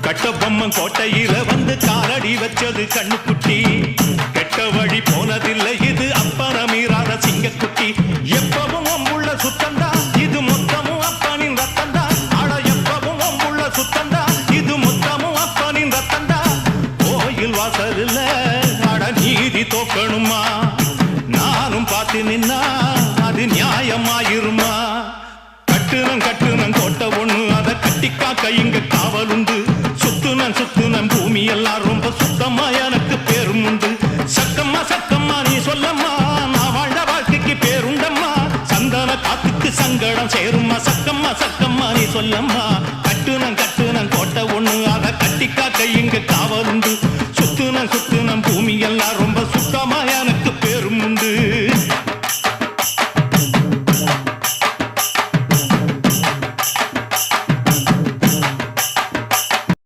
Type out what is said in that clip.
கட்டபொம்மன் கோட்டையில வந்து காலடி வச்சது கண்ணுக்குட்டி. கெட்ட வழி போனதில்லை இது அப்பன மீறாத சிங்கக்குட்டி. எப்பவும் அம்புள்ள சுத்தந்தா இது மொத்தமும் அப்பனின் ரத்தந்தா. ஆட எப்பவும் அம்புள்ள சுத்தந்தா இது மொத்தமும் அப்பனின் ரத்தந்தா. கோயில் வாசல்ல ஆட நீதி தோக்கணுமா? நானும் பார்த்து நின்னா அது நியாயமாயிருமா? கட்டுனம் கோட்டை ஒண்ணு அதை கட்டிக்காக்க இங்க காவல் உண்டு. சுத்துனன் பூமி எல்லாம் ரொம்ப சுத்தமா எனக்கு பேரும் உண்டு. சக்கம்மா நீ சொல்லம்மா நான் வாழ்ந்த வாழ்க்கைக்கு பேருண்டம்மா. சந்தன காத்துக்கு சங்கடம் சேரும்மா. சக்கம்மா நீ சொல்லம்மா